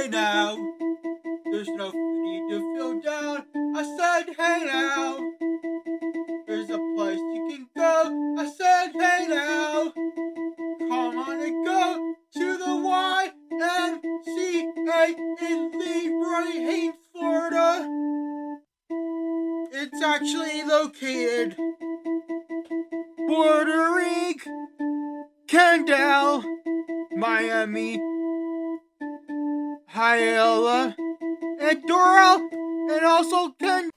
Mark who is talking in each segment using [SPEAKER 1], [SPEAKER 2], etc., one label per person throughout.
[SPEAKER 1] hey now, there's no need to feel down. I said, hey now, there's a place you can go. I said, hey now, come on and go to the YMCA in Leroy Haynes, Florida. It's actually located bordering Kendall, Miami, Hialeah, and Doral, and also Kendall.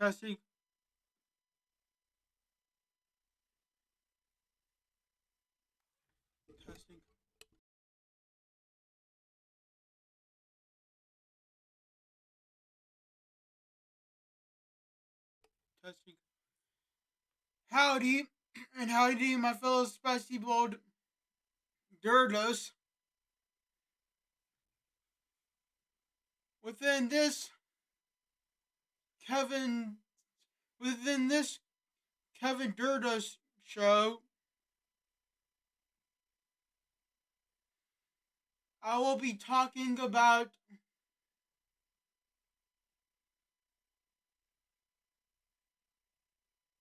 [SPEAKER 1] Testing. Testing. Testing. Howdy, and howdy, my fellow spicy bold dirdos. Within this Kevin, within this Kevin Dirdos show, I will be talking about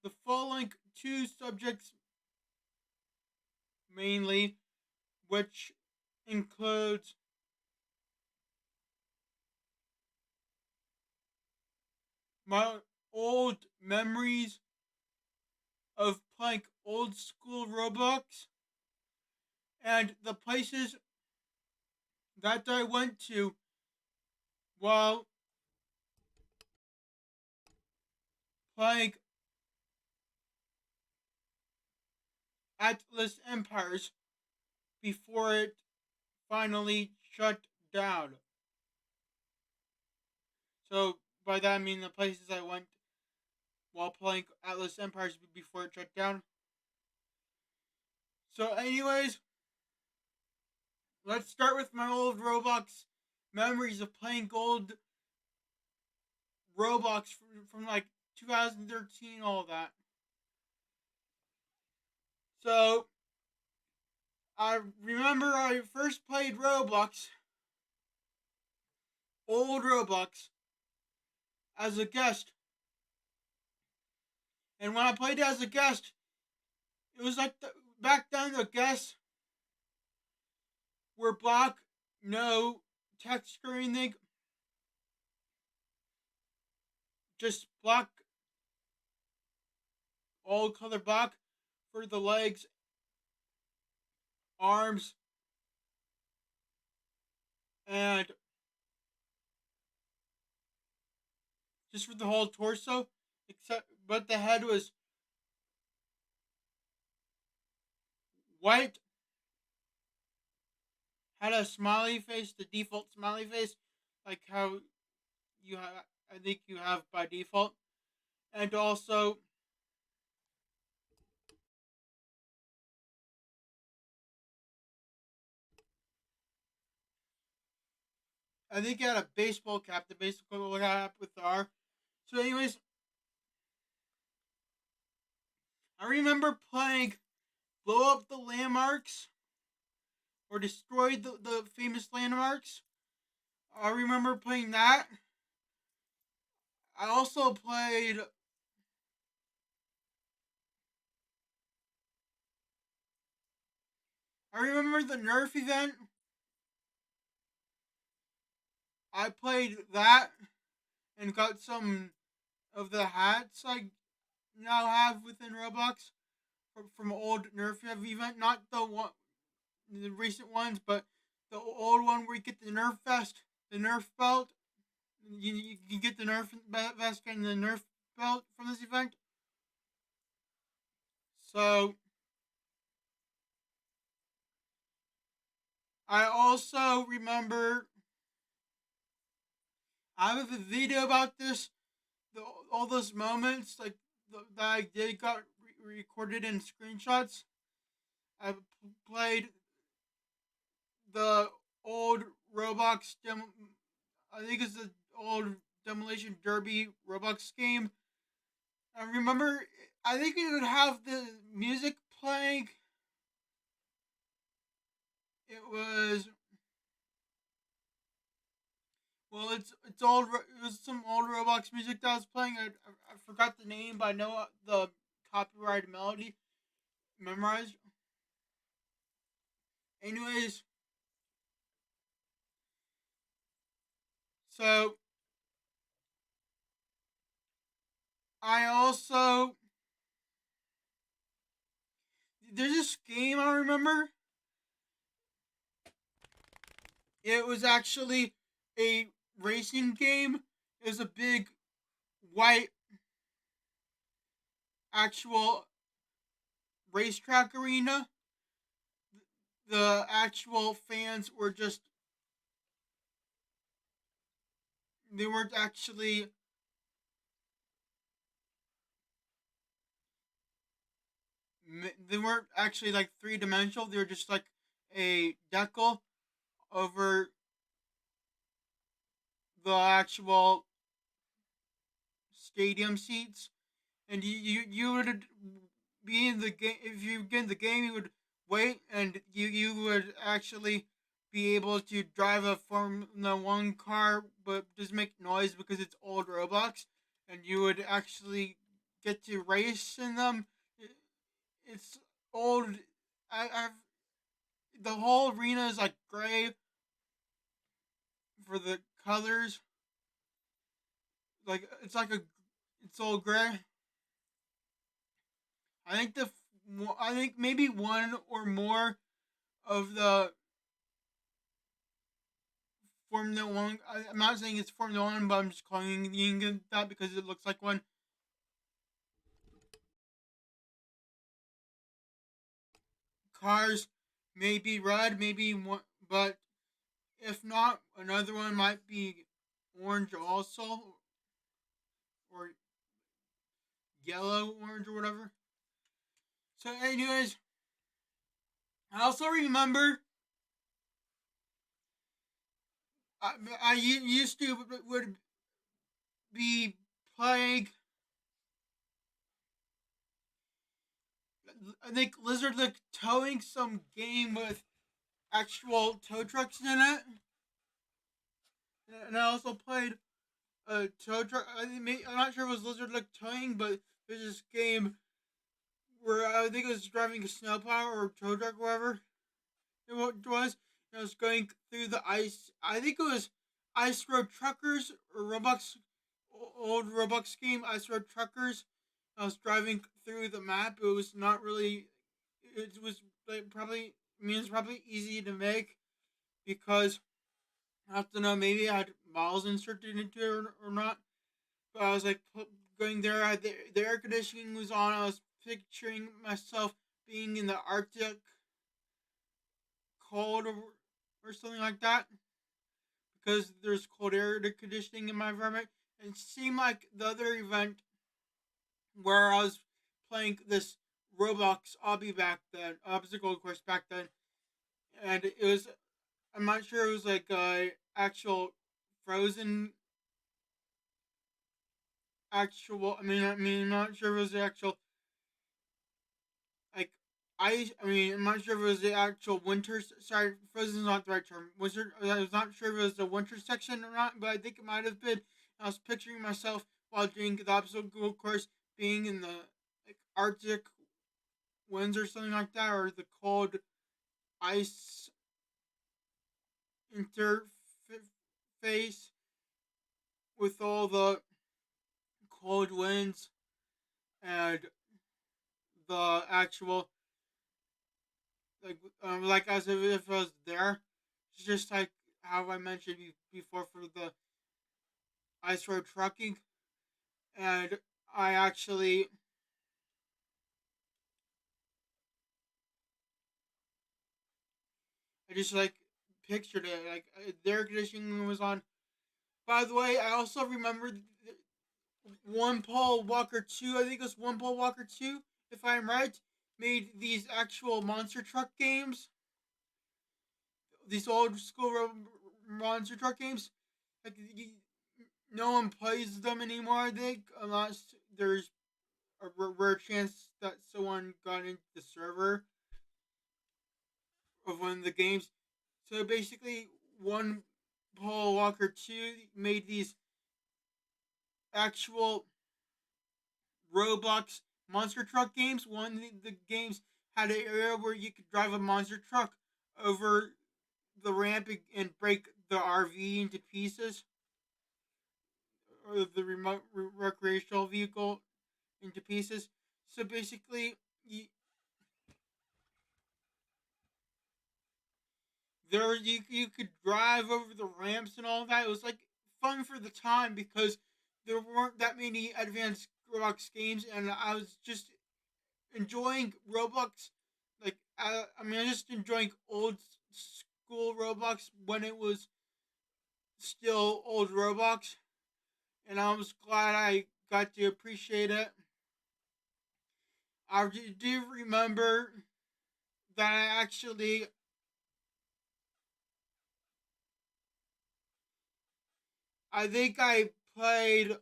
[SPEAKER 1] the following two subjects mainly, which includes my old memories of playing old school Roblox and the places that I went to while playing Atlas Empires before it finally shut down. So by that I mean the places I went while playing Atlas Empires before it shut down. So anyways, let's start with my old Roblox memories of playing old Roblox from like 2013, all that. So I remember I first played Roblox, old Roblox, as a guest. And when I played as a guest, it was like back then the guests were black, no text or anything, just black, all color black for the legs, arms, and just for the whole torso, but the head was white, had a smiley face, the default smiley face, like how you have, I think you have by default, and also I think it had a baseball cap, the baseball cap with the R. So, anyways, I remember playing Blow Up the Landmarks or Destroy the famous landmarks. I remember playing that. I also played. I remember the Nerf event. I played that and got some of the hats I now have within Roblox from old Nerf event. Not the recent ones, but the old one where you get the Nerf vest, the Nerf belt. You get the Nerf vest and the Nerf belt from this event. So I also remember I have a video about this, all those moments like that I did got recorded in screenshots. I played the old Roblox I think it's the old Demolition Derby Roblox game. I remember, I think it would have the music playing. It was it's old. It was some old Roblox music that was playing. I forgot the name, but I know the copyrighted melody memorized. Anyways, so I also there's this game I remember. It was actually a racing game. It was a big white actual racetrack arena. The actual fans were just they weren't actually they weren't actually like 3 dimensional. They were just like a decal over the actual stadium seats, and you would be in the game. If you get in the game, you would wait, and you would actually be able to drive a Formula One car, but just make noise because it's old Roblox, and you would actually get to race in them. It's old. I've the whole arena is like gray for the colors. Like it's all gray. I think maybe one or more of the Formula One. I'm not saying it's Formula One, but I'm just calling it that because it looks like one. Cars may be red, maybe one, but if not, another one might be orange also, or yellow, orange, or whatever. So, anyways, I also remember I used to would be playing. I think Lizard like towing some game with actual tow trucks in it, and I also played a tow truck. I'm not sure if it was Lizard like towing, but there's this game where I think it was driving a snowplow or a tow truck, or whatever it was. And I was going through the ice. I think it was Ice Road Truckers or Roblox old Roblox game, Ice Road Truckers. I was driving through the map. It was not really. It was like probably. I mean, it's probably easy to make because I have to know maybe I had miles inserted into it or not. But I was like going there. The air conditioning was on. I was picturing myself being in the Arctic, cold or something like that, because there's cold air conditioning in my environment. And it seemed like the other event where I was playing this Roblox obby back then, obstacle course back then, and it was I'm not sure it was like actual frozen actual. I mean, I'm not sure it was the actual like I mean, I'm not sure if it was the actual winter. Sorry, frozen is not the right term. I was not sure if it was the winter section or not, but I think it might have been. I was picturing myself while doing the obstacle course, being in the like Arctic winds or something like that, or the cold ice interface with all the cold winds and the actual like as if I was there. It's just like how I mentioned before for the ice road trucking, and I actually I just like pictured it like the air conditioning was on. By the way, I also remember one Paul Walker 2. I think it was one Paul Walker 2, if I'm right. Made these actual monster truck games, these old school monster truck games. Like no one plays them anymore. I think unless there's a rare chance that someone got into the server of one of the games. So basically, one Paul Walker 2 made these actual Roblox monster truck games. One of the games had an area where you could drive a monster truck over the ramp and break the RV into pieces, or the remote recreational vehicle into pieces. So basically, you could drive over the ramps and all that. It was like fun for the time because there weren't that many advanced Roblox games, and I was just enjoying Roblox. Like I mean, I was just enjoying old school Roblox when it was still old Roblox, and I was glad I got to appreciate it. I do remember that I actually I think I played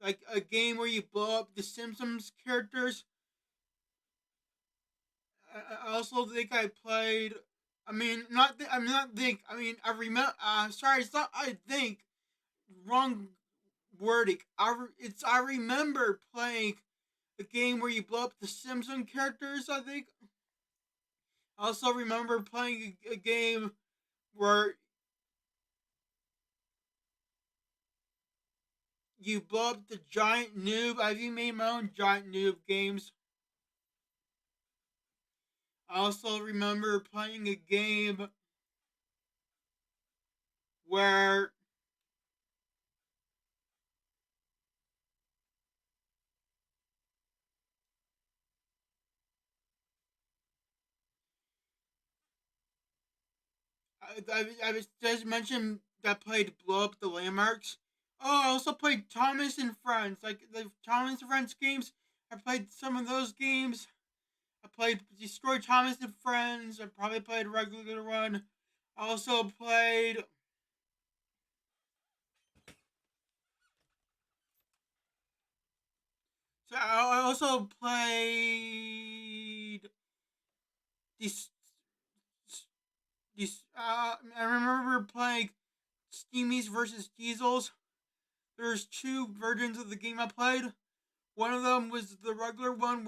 [SPEAKER 1] like a game where you blow up the Simpsons characters. I also think I played. I mean, not. I'm not think. I mean, I remember. Sorry, it's not. I think wrong wording. I remember playing a game where you blow up the Simpson characters. I think. I also remember playing a game where you blow up the giant noob. I've even made my own giant noob games. I also remember playing a game where I just mentioned that I played Blow Up the Landmarks. Oh, I also played Thomas and Friends, like the Thomas and Friends games. I played some of those games. I played Destroy Thomas and Friends. I probably played Regular Run. I also played. So I also played these. I remember playing Steamies versus Diesels. There's two versions of the game I played. One of them was the regular one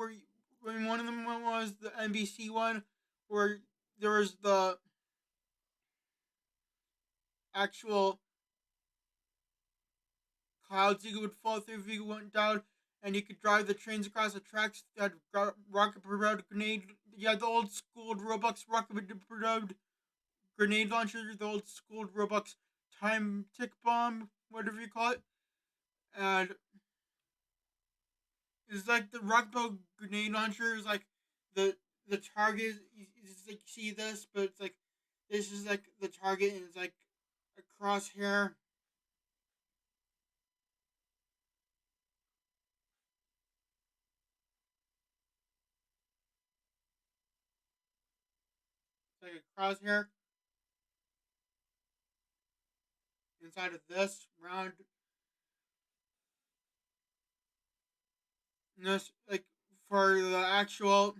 [SPEAKER 1] when one of them was the NBC one where there was the actual clouds you would fall through if you went down, and you could drive the trains across the tracks that rocket propelled grenade. Yeah, the old school Roblox rocket propelled grenade launcher, the old school Roblox time tick bomb, whatever you call it, and it's like the rocket grenade launcher is like the the target. It's like you see this, but it's like this is like the target, and it's like a crosshair. It's like a crosshair inside of this round. And this like for the actual,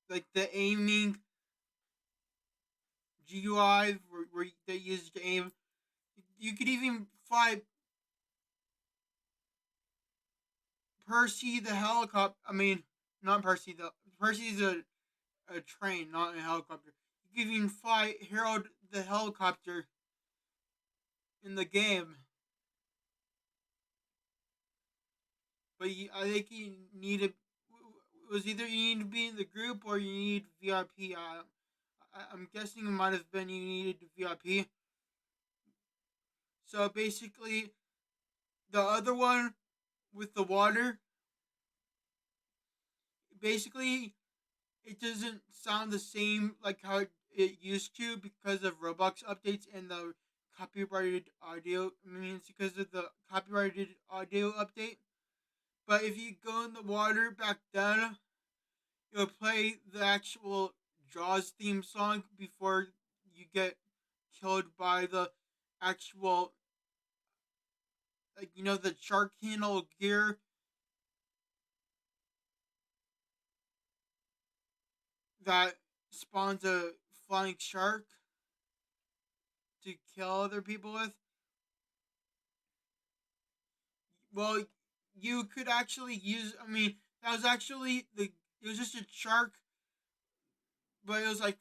[SPEAKER 1] like the aiming GUI where they use to aim. You could even fly Percy the helicopter. I mean, not Percy. Percy's a train, not a helicopter. You could even fly Harold the helicopter in the game. But I think you need to. It was either you need to be in the group or you need VIP. I'm guessing it might have been you needed VIP. So basically, the other one with the water, basically, it doesn't sound the same like how it used to because of Roblox updates and the copyrighted audio. I mean, it's because of the copyrighted audio update. But if you go in the water back then, it'll play the actual Jaws theme song before you get killed by the actual, like, the shark handle gear that spawns a flying shark to kill other people with. Well, you could actually use. I mean, that was actually the. It was just a shark, but it was like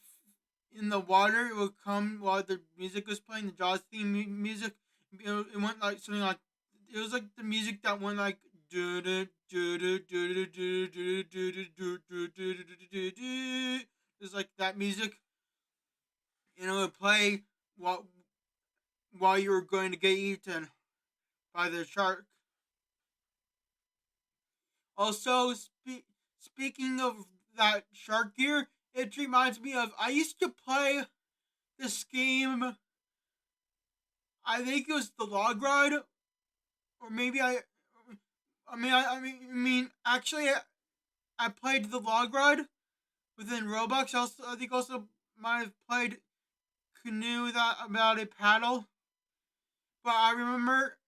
[SPEAKER 1] in the water. It would come while the music was playing, the Jaws theme music. It went like something like. It was like the music that went like. It's like that music, and it would play while you were going to get eaten by the shark. Also, speaking of that shark gear, it reminds me of I used to play this game. I think it was the log ride, or maybe I. Actually, I played the log ride within Roblox. I think also might have played canoe that about a paddle. But I remember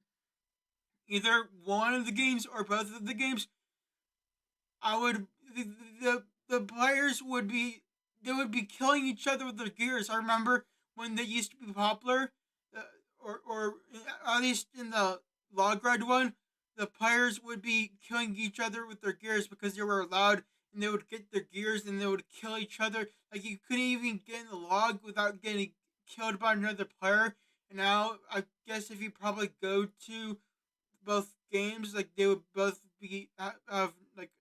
[SPEAKER 1] either one of the games or both of the games I would the players would be they would be killing each other with their gears. I remember when they used to be popular, uh, or at least in the log ride one, the players would be killing each other with their gears because they were allowed, and they would get their gears and they would kill each other. Like you couldn't even get in the log without getting killed by another player. And now I guess if you probably go to both games, like they would both be have like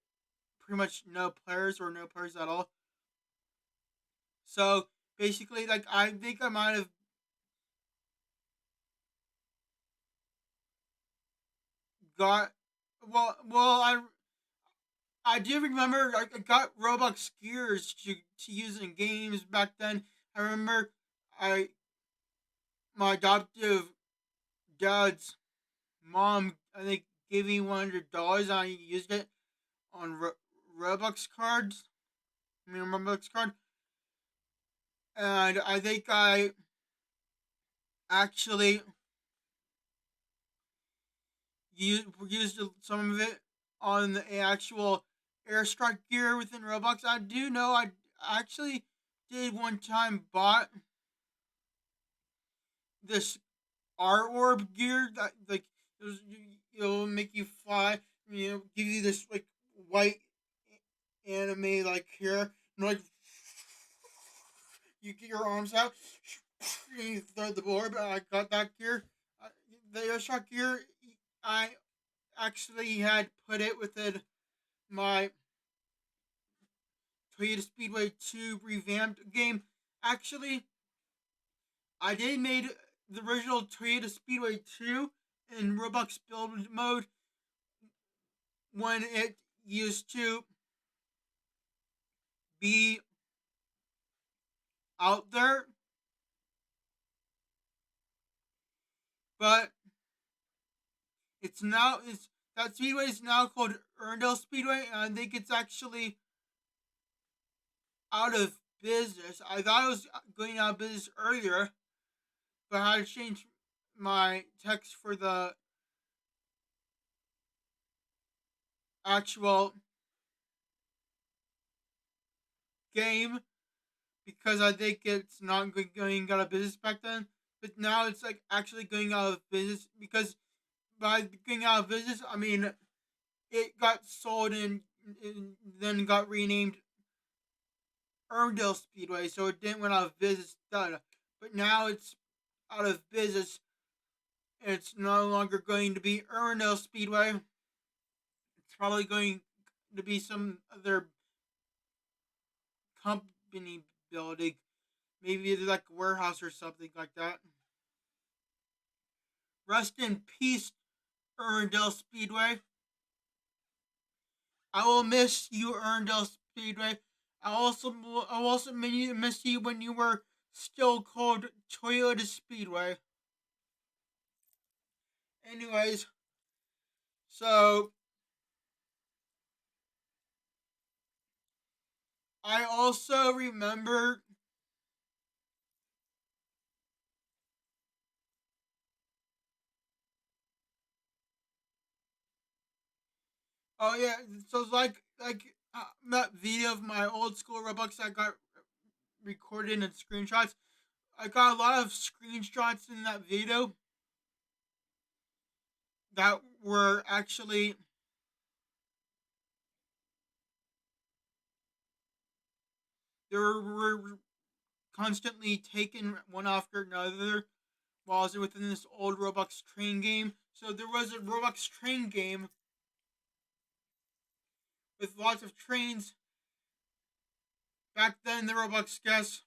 [SPEAKER 1] pretty much no players or no players at all. So basically, like I think I might have got I do remember I got Roblox gears to use in games back then. I remember I my adoptive dad's mom I think gave me $100 and I used it on Roblox cards. I mean Roblox card, and I think I actually used some of it on the actual airstrike gear within Roblox. I do know I actually did one time bought this R orb gear that like it'll make you fly. Give you this like white anime like here, and like you get your arms out, and you throw the board. But I got that gear. The airstrike gear. I actually had put it within my Toyota Speedway 2 revamped game. Actually, I did made the original Toyota Speedway 2 in Roblox build mode when it used to be out there, but it's that speedway is now called Erndale Speedway, and I think it's actually out of business. I thought it was going out of business earlier, but I had to change my text for the actual game because I think it's not going out of business back then. But now it's like actually going out of business because by going out of business, I mean it got sold and then got renamed Erndale Speedway, so it didn't went out of business. Done. But now it's out of business. It's no longer going to be Erndale Speedway. It's probably going to be some other company building. Maybe like a warehouse or something like that. Rest in peace, Erndale Speedway. I will miss you, Erndale Speedway. I will also miss you when you were still called Toyota Speedway. Anyways, so I also remember. Oh yeah, so that video of my old school Robux I got recorded and screenshots. I got a lot of screenshots in that video that were actually they were constantly taken one after another while I was within this old Roblox train game. So there was a Roblox train game with lots of trains. Back then, the Roblox guests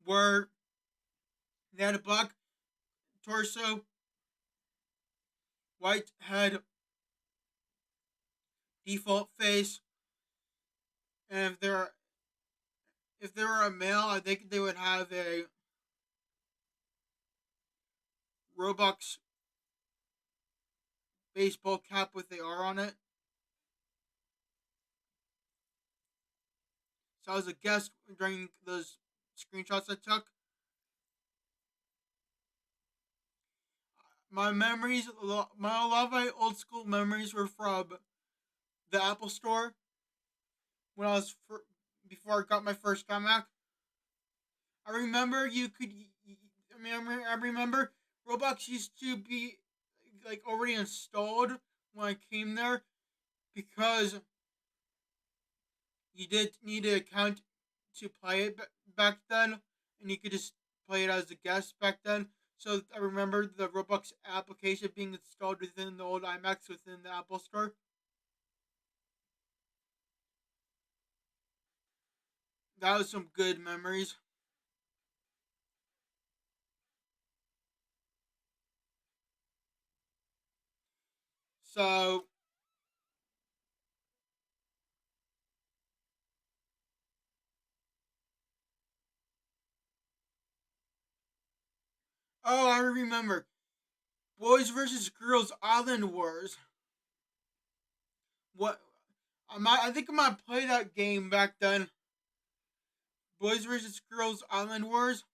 [SPEAKER 1] were they had a black torso, white head, default face, and if they were a male, I think they would have a Roblox baseball cap with the R on it. So I was a guest during those screenshots I took. My memories, a lot of my old school memories were from the Apple Store when I was before I got my first iMac. I remember you could. I remember Roblox used to be like already installed when I came there because you did need an account to play it back then, and you could just play it as a guest back then. So I remember the Roblox application being installed within the old iMacs within the Apple Store. That was some good memories. So, oh, I remember Boys versus Girls Island Wars. What? I think I might play that game back then. Boys versus Girls Island Wars.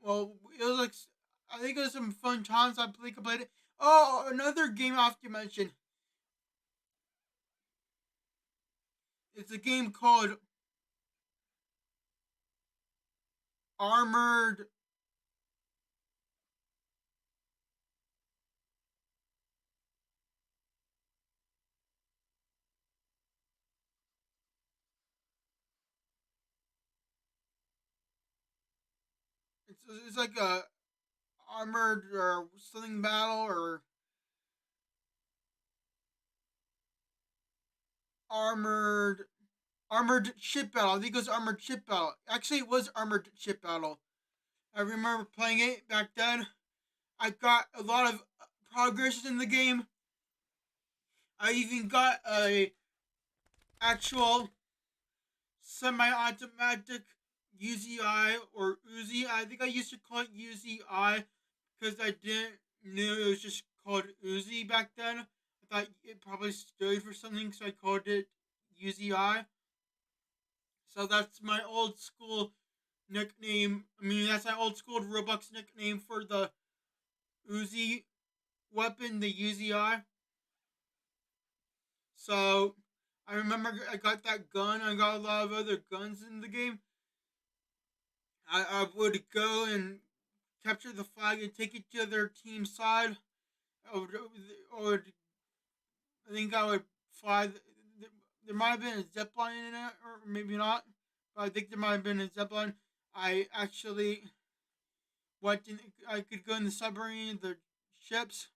[SPEAKER 1] Well, it was like I think it was some fun times. I think I played it. Oh, another game I have to mention. It's a game called Armored. It's like a armored or something battle or armored ship battle. I think it was armored ship battle. Actually, it was armored ship battle. I remember playing it back then. I got a lot of progress in the game. I even got a actual semi-automatic UZI or Uzi. I think I used to call it UZI because I didn't know it was just called Uzi back then. I thought it probably stood for something, so I called it UZI. So that's my old school nickname. I mean, that's my old school Roblox nickname for the Uzi weapon, the UZI. So I remember I got that gun. I got a lot of other guns in the game. I would go and capture the flag and take it to their team side. Or I think I would fly. There might have been a zip line in it, or maybe not. But I think there might have been a zip line. I actually went in. I could go in the submarine, the ships.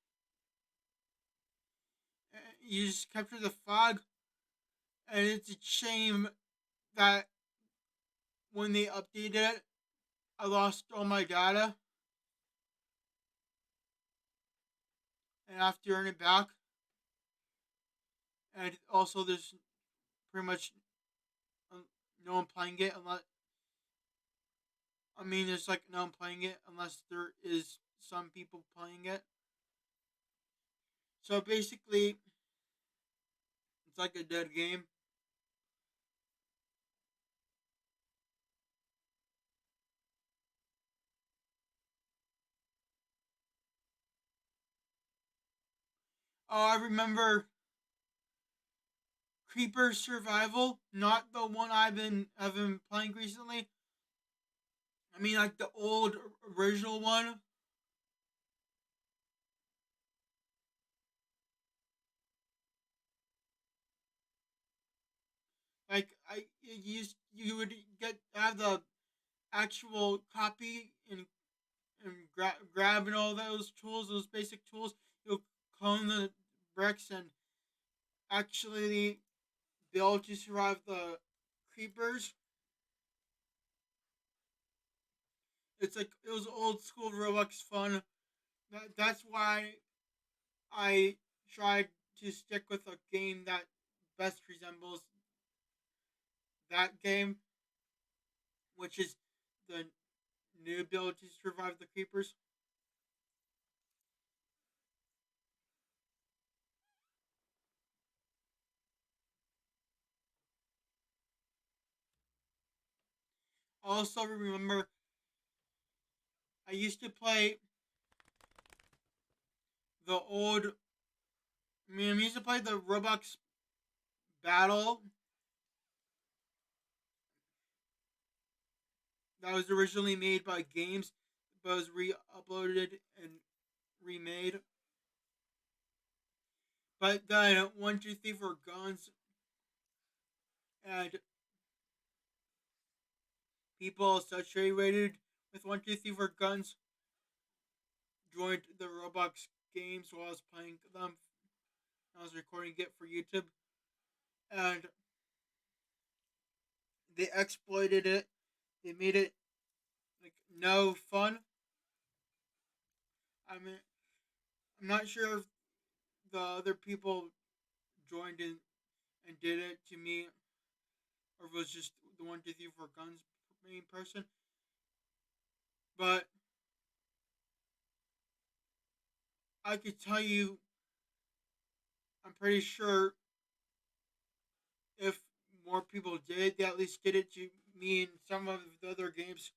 [SPEAKER 1] You just capture the flag, and it's a shame that when they updated it, I lost all my data, and I have to earn it back. And also, there's pretty much no one playing it unless there's like no one playing it unless there is some people playing it. So basically, it's like a dead game. Oh, I remember Creeper Survival, not the one I've been playing recently. I mean, like the old original one. Like you would get have the actual copy and grab and all those tools, those basic tools. You'll clone the bricks and actually be able to survive the creepers. It's like it was old school Roblox fun. That's why I tried to stick with a game that best resembles that game, which is the new ability to survive the creepers. I also remember I used to play the old. I used to play the Roblox Battle that was originally made by Games, but was re-uploaded and remade. But then 1, 2, 3, 4 guns and people associated with 1, 2, 3, 4 guns joined the Roblox games while I was playing them. I was recording it for YouTube, and they exploited it. They made it like no fun. I mean, I'm not sure if the other people joined in and did it to me, or if it was just the 1, 2, 3, 4 guns main person. But I could tell you, I'm pretty sure if more people did, they at least did it to me in some of the other games,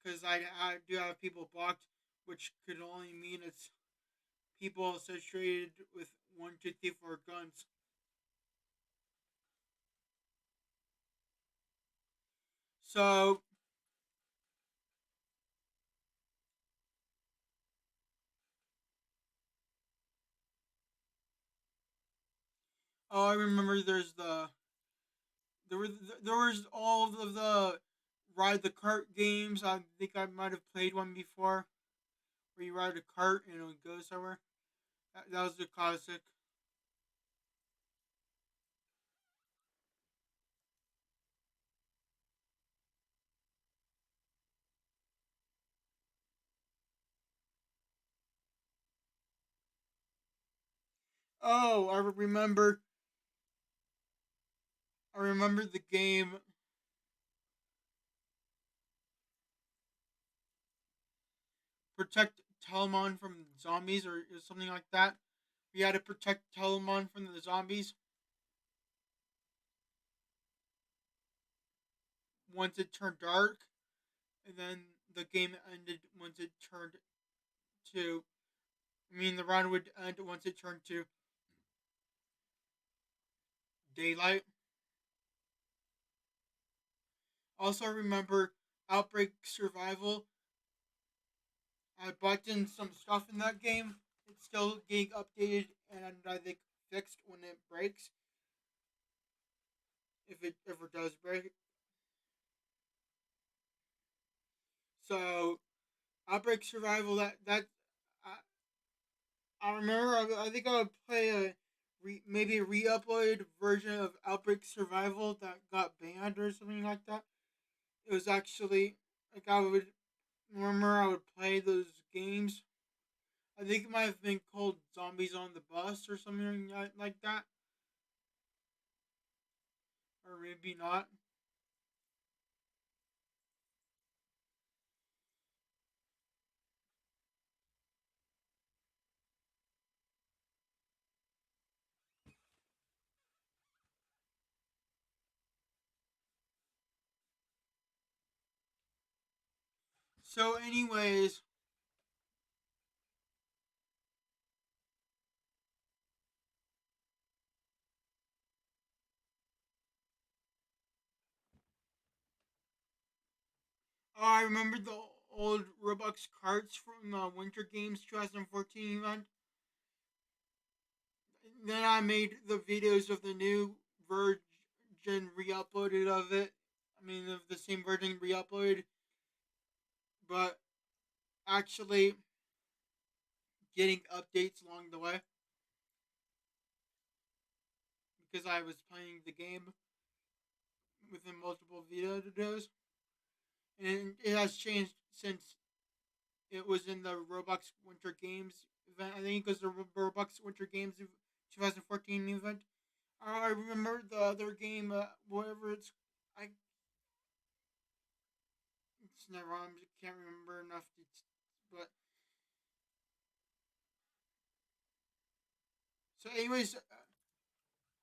[SPEAKER 1] because I do have people blocked, which could only mean it's people associated with 1, 2, 3, 4 guns. So, I remember there were there was all of the ride the cart games. I think I might have played one before where you ride a cart and it would go somewhere. That was the classic. Oh, I remember the game Protect Telemon from zombies or something like that. You had to protect Telemon from the zombies once it turned dark, and then the game ended once it turned to I mean, the round would end once it turned to daylight. Also, remember Outbreak Survival. I bought in some stuff in that game. It's still getting updated and I think fixed when it breaks, if it ever does break. So Outbreak Survival, I remember. I think I would play maybe a re-uploaded version of Outbreak Survival that got banned or something like that. It was actually like I would remember I would play those games. I think it might have been called Zombies on the Bus or something like that, or maybe not. So, anyways, I remember the old Robux cards from the Winter Games 2014 event. Then I made the videos of the new version re-uploaded of it. I mean, of the same version re-uploaded, but actually getting updates along the way because I was playing the game within multiple videos, and it has changed since it was in the Roblox Winter Games event. I think it was the Roblox Winter Games 2014 event. I remember the other game, whatever I it's never. I can't remember enough. But so, anyways,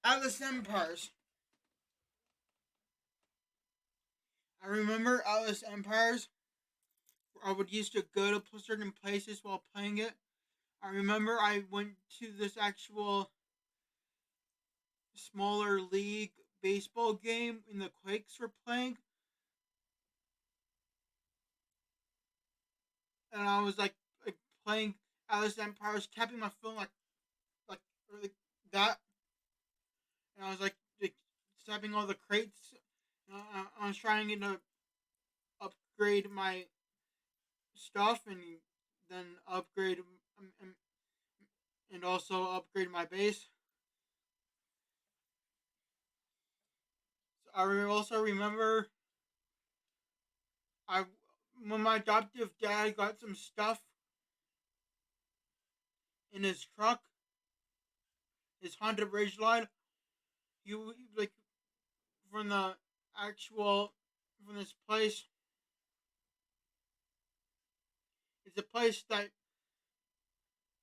[SPEAKER 1] Atlas Empires. I remember Atlas Empires. I would used to go to certain places while playing it. I remember I went to this actual smaller league baseball game in the Quakes were playing, and I was like playing Atlas Empires, tapping my phone like, like that, and I was like tapping all the crates. I was trying to upgrade my stuff and then upgrade and also upgrade my base. So I also remember I when my adoptive dad got some stuff in his truck, his Honda Ridgeline. You like from the actual from this place. It's a place that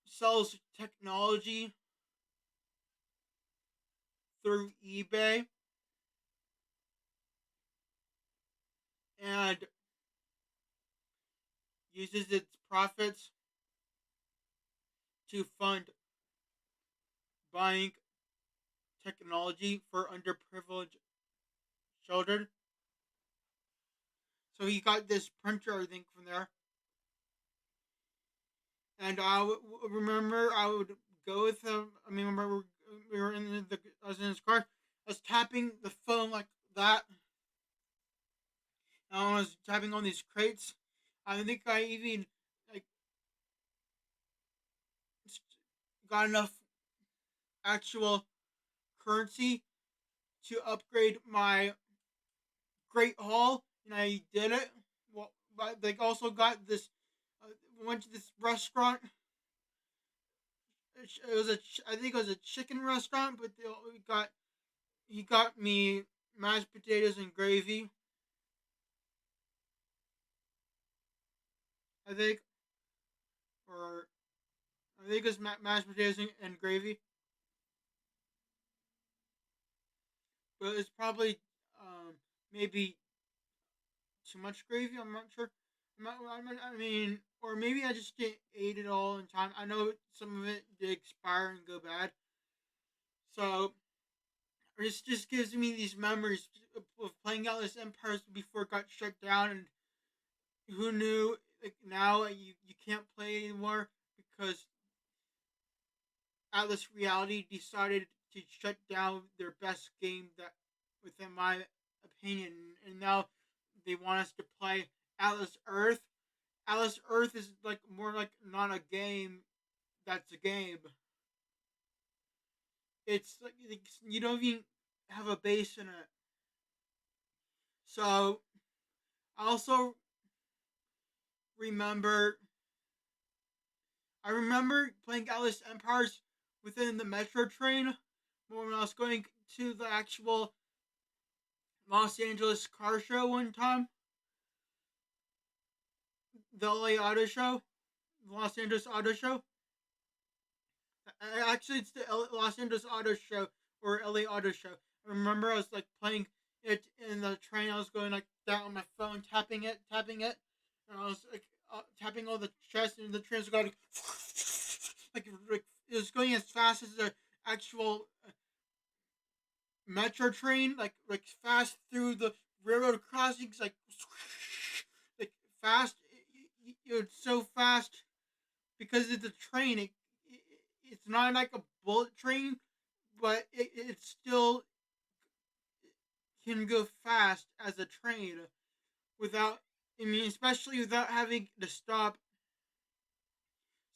[SPEAKER 1] sells technology through eBay and uses its profits to fund buying technology for underprivileged children. So he got this printer, I think, from there. And remember I would go with him. I mean, remember we were in the I was in his car. I was tapping the phone like that. And I was tapping on these crates. I think I even like got enough actual currency to upgrade my Great Hall, and I did it. Well, but they also got this. Went to this restaurant. It was I think it was a chicken restaurant, but they got he got me mashed potatoes and gravy. I think, or I think it was mashed potatoes and gravy, but it's probably maybe too much gravy. I'm not sure. I mean, or maybe I just didn't eat it all in time. I know some of it did expire and go bad. So it just gives me these memories of playing Atlas Empires before it got shut down. And who knew? Like now, you can't play anymore because Atlas Reality decided to shut down their best game that, within my opinion, and now they want us to play Atlas Earth. Atlas Earth is like more like not a game. That's a game. It's like you don't even have a base in it. So I also remember I remember playing Atlas Empires within the metro train when I was going to the actual Los Angeles car show one time. The LA Auto Show. The Los Angeles Auto Show. Actually, it's the Los Angeles Auto Show or LA Auto Show. I remember I was like playing it in the train. I was going like down on my phone, tapping it, and I was like tapping all the chests, and the train was going like it was going as fast as the actual metro train, like fast through the railroad crossings, like fast. It's so fast because it's a train. It's not like a bullet train, but it still can go fast as a train without. I mean, especially without having to stop.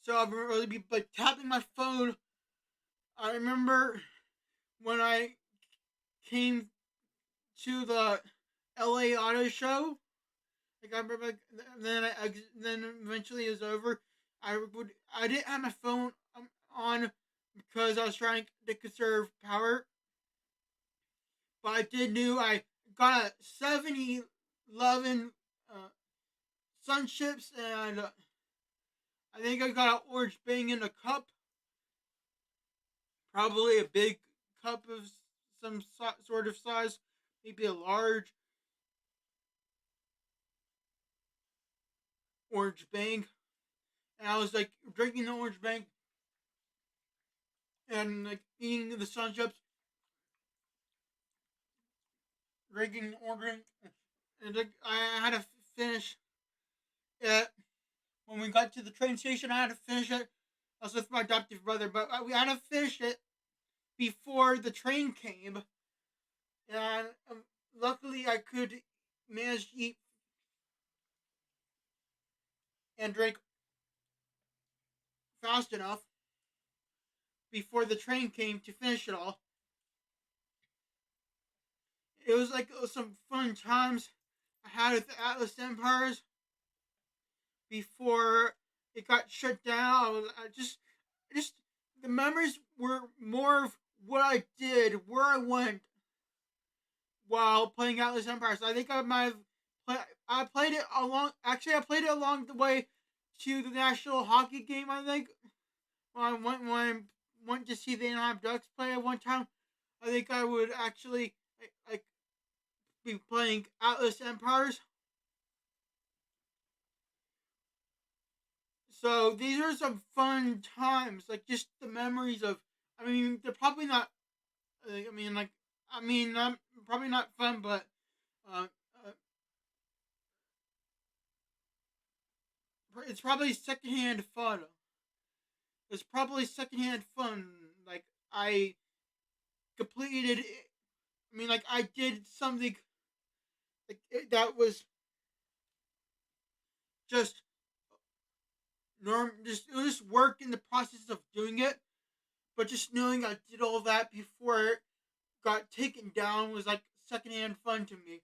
[SPEAKER 1] So I'll really be like tapping my phone. I remember when I came to the LA Auto Show. Like I remember, like, then eventually it was over. I didn't have my phone on because I was trying to conserve power, but I did knew I got a 7-Eleven Sun Chips, and I think I got an orange bang in a cup, probably a big cup of some sort of size, maybe a large orange bang. And I was like drinking the orange bang and like eating the Sun Chips, drinking orange, and like I had to finish it. When we got to the train station, I had to finish it. I was with my adoptive brother, but we had to finish it before the train came. And luckily, I could manage to eat and drink fast enough before the train came to finish it all. It was like some fun times I had with the Atlas Empires before it got shut down. I just the memories were more of what I did, where I went while playing Atlas Empires. I think I might have I played it along. Actually, I played it along the way to the national hockey game. I think when I went to see the Anaheim Ducks play at one time. I think I would actually like be playing Atlas Empires. So these are some fun times, like just the memories of. I mean, they're probably not. I mean, like, I mean, probably not fun, but uh, uh, it's probably secondhand fun. It's probably secondhand fun. Like I completed. I mean, like I did something like that was just Just it was just work in the process of doing it, but just knowing I did all that before it got taken down was like secondhand fun to me.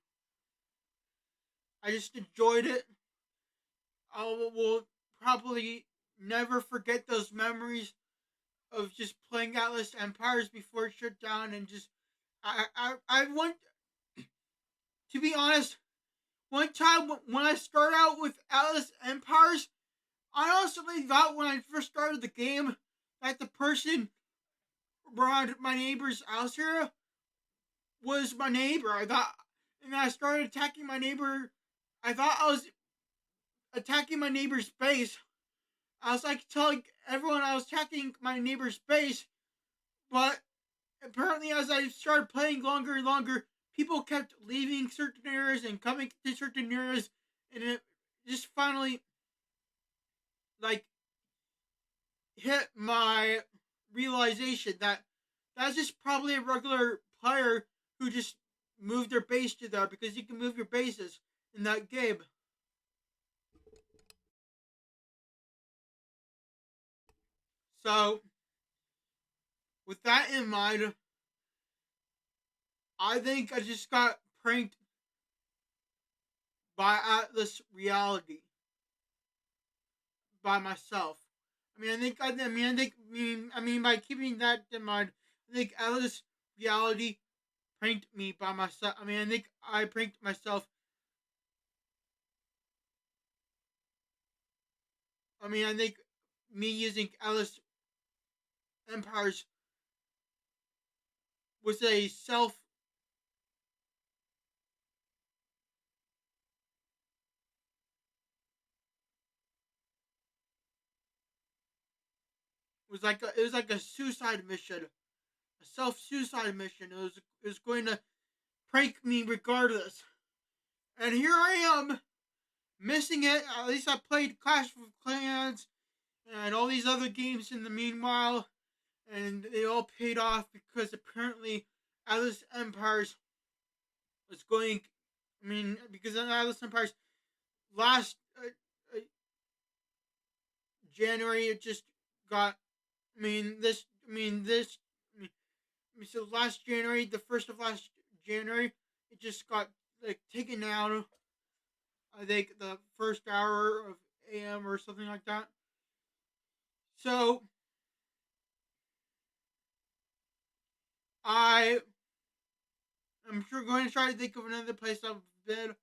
[SPEAKER 1] I just enjoyed it. I will probably never forget those memories of just playing Atlas Empires before it shut down, and just I want to be honest. One time when I started out with Atlas Empires, I honestly thought when I first started the game that the person around my neighbor's house here was my neighbor. I thought, and I started attacking my neighbor. I thought I was attacking my neighbor's base. I was like telling everyone I was attacking my neighbor's base, but apparently as I started playing longer and longer, people kept leaving certain areas and coming to certain areas, and it just finally like hit my realization that that's just probably a regular player who just moved their base to there because you can move your bases in that game. So with that in mind, I think I just got pranked by Atlas Reality by myself. I mean, by keeping that in mind, I think Atlas Reality pranked me by myself. I mean, I think I pranked myself. I mean, I think me using Atlas Empires was a self it was like a suicide mission, a self suicide mission. It was going to prank me regardless. And here I am missing it. At least I played Clash of Clans and all these other games in the meanwhile, and they all paid off because apparently Atlas Empires was going. I mean, because Atlas Empires last January it just got. I mean this. I mean this. I mean, so last January, the first of last January, it just got like taken down. I think the first hour of AM or something like that. So I am sure going to try to think of another place I've been.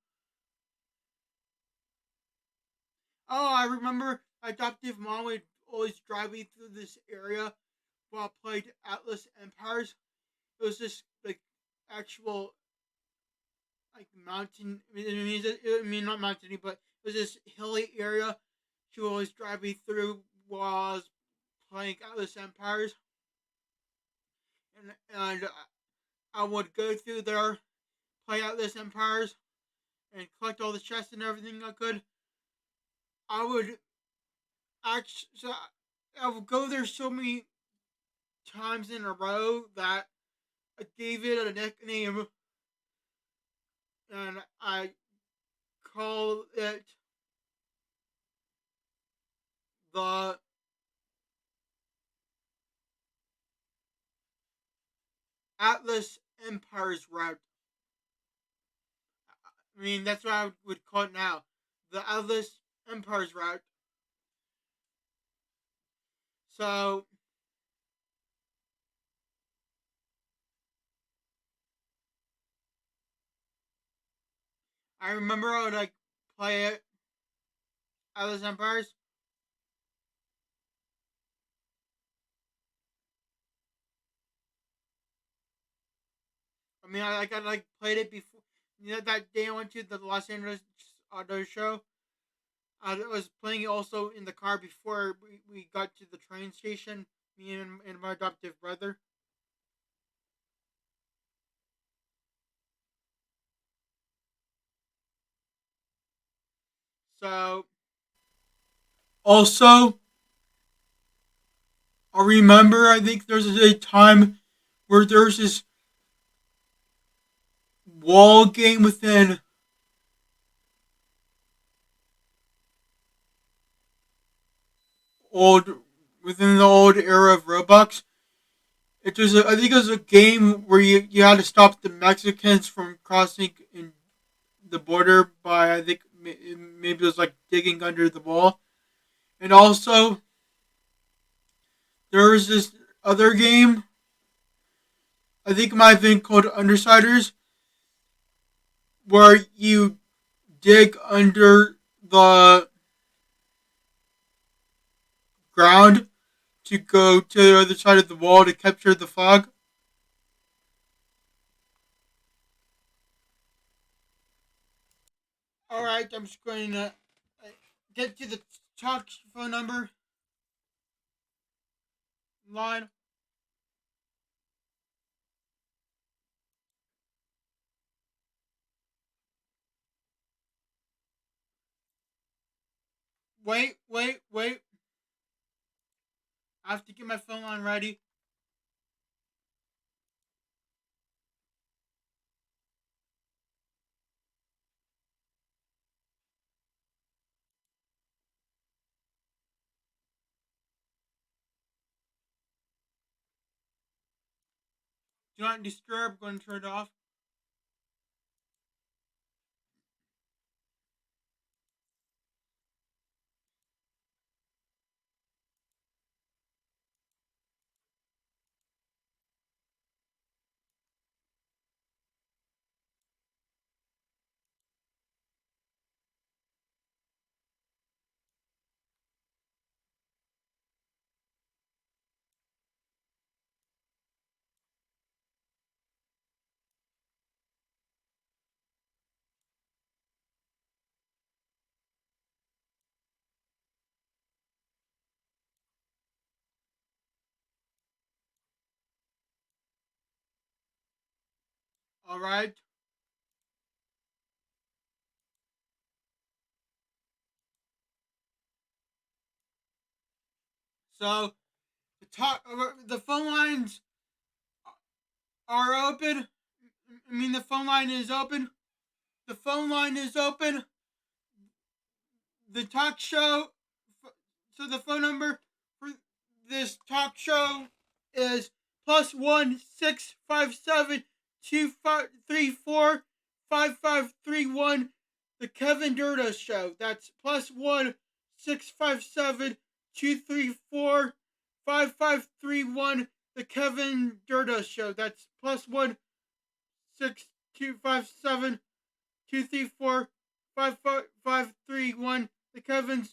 [SPEAKER 1] Oh, I remember my adoptive mom would always drive me through this area while I played Atlas Empires. It was this like actual like mountain. I mean not mountainy, but it was this hilly area. She would always drive me through while I was playing Atlas Empires, and I would go through there, play Atlas Empires, and collect all the chests and everything I could. I would actually, so I would go there so many times in a row that I gave it a nickname, and I call it the Atlas Empires route. I mean, that's what I would call it now, the Atlas Empires route. So I remember I would like play it Atlas Empires. I mean, I like played it before. You know, that day I went to the Los Angeles Auto Show. I was playing it also in the car before we got to the train station. Me and my adoptive brother. So also, I remember. I think there's a time where there's this wall game old within the old era of Roblox. I think it was a game where you had to stop the Mexicans from crossing in the border by I think maybe it was like digging under the wall, and also there was this other game. I think it might have been called Undersiders, where you dig under the ground to go to the other side of the wall to capture the fog. All right, I'm just going to. get to the talk phone number line. Wait. I have to get my phone line ready. Do not disturb. Going to turn it off. All right. So the phone lines are open. I mean, the phone line is open. The phone line is open. The talk show. So the phone number for this talk show is +1 657 234 5531. The Kevin Durda Show. That's +1 657 234 5531. The Kevin Durda Show. That's +1 6 257 234 5531. The Kevin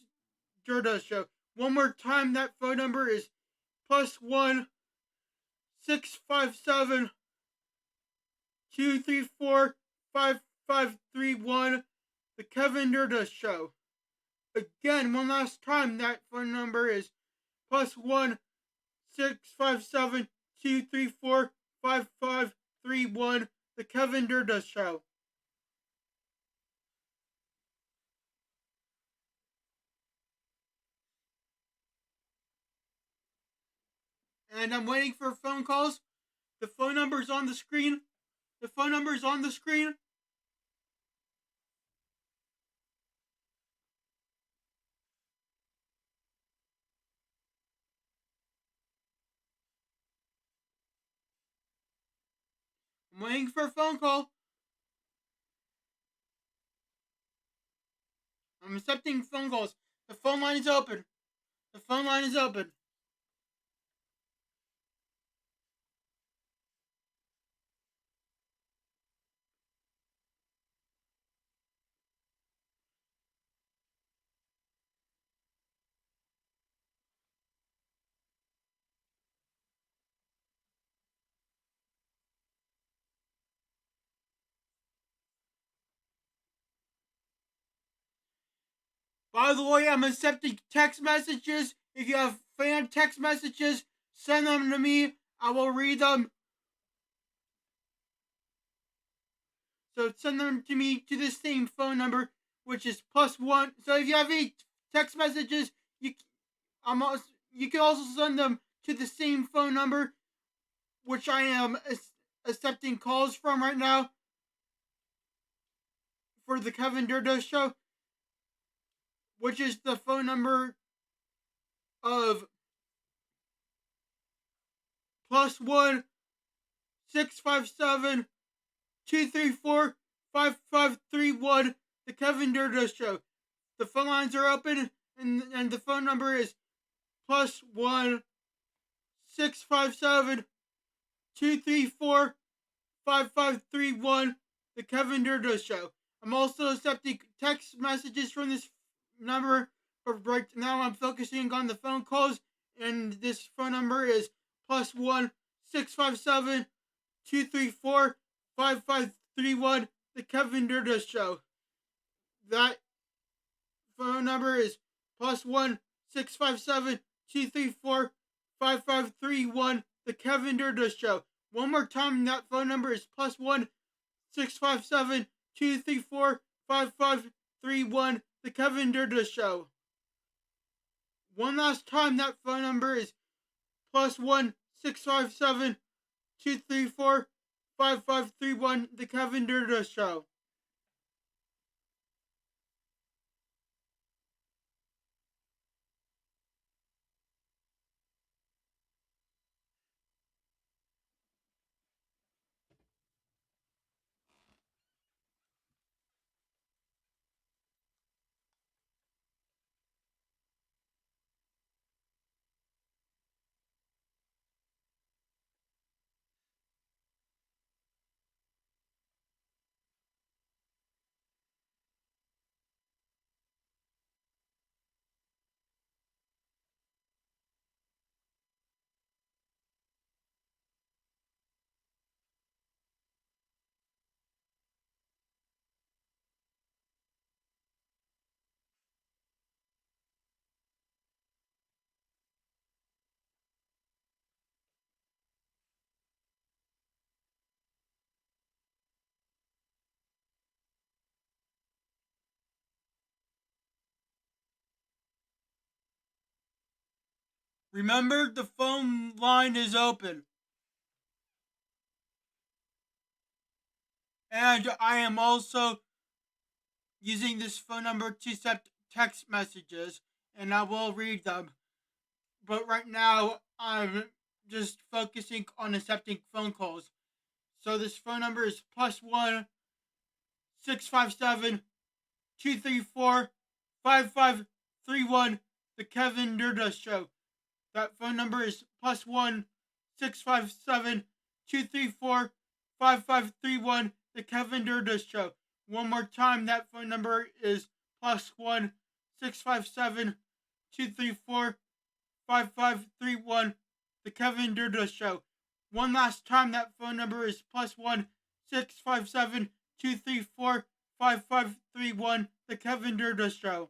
[SPEAKER 1] Durda Show. One more time, that phone number is +1 657 234 5531. The Kevin Durda Show. Again, one last time, that phone number is +1 657 234 5531. The Kevin Durda Show. And I'm waiting for phone calls. The phone number is on the screen. The phone number is on the screen. I'm waiting for a phone call. I'm accepting phone calls. The phone line is open. The phone line is open. By the way, I'm accepting text messages. If you have fan text messages, send them to me. I will read them. So send them to me to the same phone number, which is +1. So if you have any text messages, you can also send them to the same phone number, which I am accepting calls from right now for the Kevin Durda Show, which is the phone number of +1 657 234 5531. The Kevin Durda Show. The phone lines are open, and the phone number is +1 657 234 5531. The Kevin Durda Show. I'm also accepting text messages from this number, but right now I'm focusing on the phone calls, and this phone number is +1 657 234 5531. The Kevin Durda Show. That phone number is +1 657 234 5531. The Kevin Durda Show. One more time, that phone number is +1 657 234 5531. The Kevin Durda Show. One last time, that phone number is +1 657 234 5531. The Kevin Durda Show. Remember, the phone line is open. And I am also using this phone number to send text messages, and I will read them. But right now, I'm just focusing on accepting phone calls. So this phone number is +1 657 234 5531. The Kevin Durda Show. That phone number is +1 657 234 5531. The Kevin Durda Show. One more time, that phone number is +1 657 234 5531. The Kevin Durda Show. One last time, that phone number is +1 657 234 5531. The Kevin Durda Show.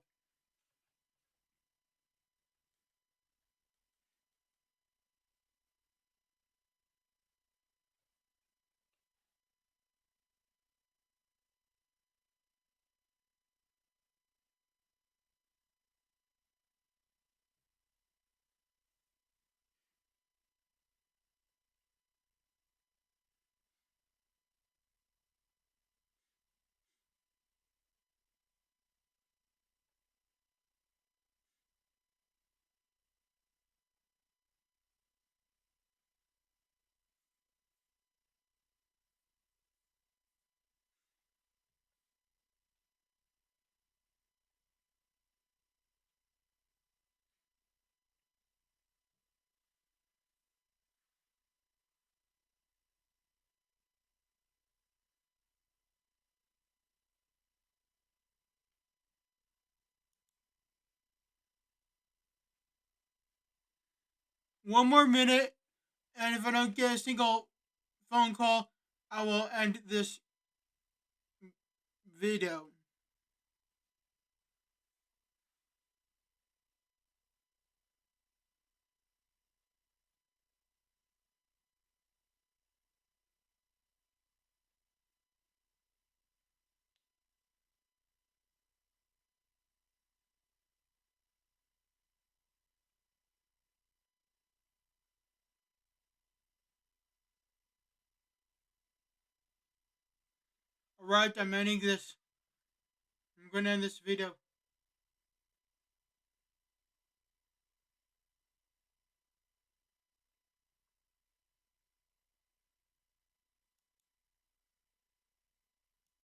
[SPEAKER 1] One more minute, and if I don't get a single phone call, I will end this video. Alright, I'm going to end this video.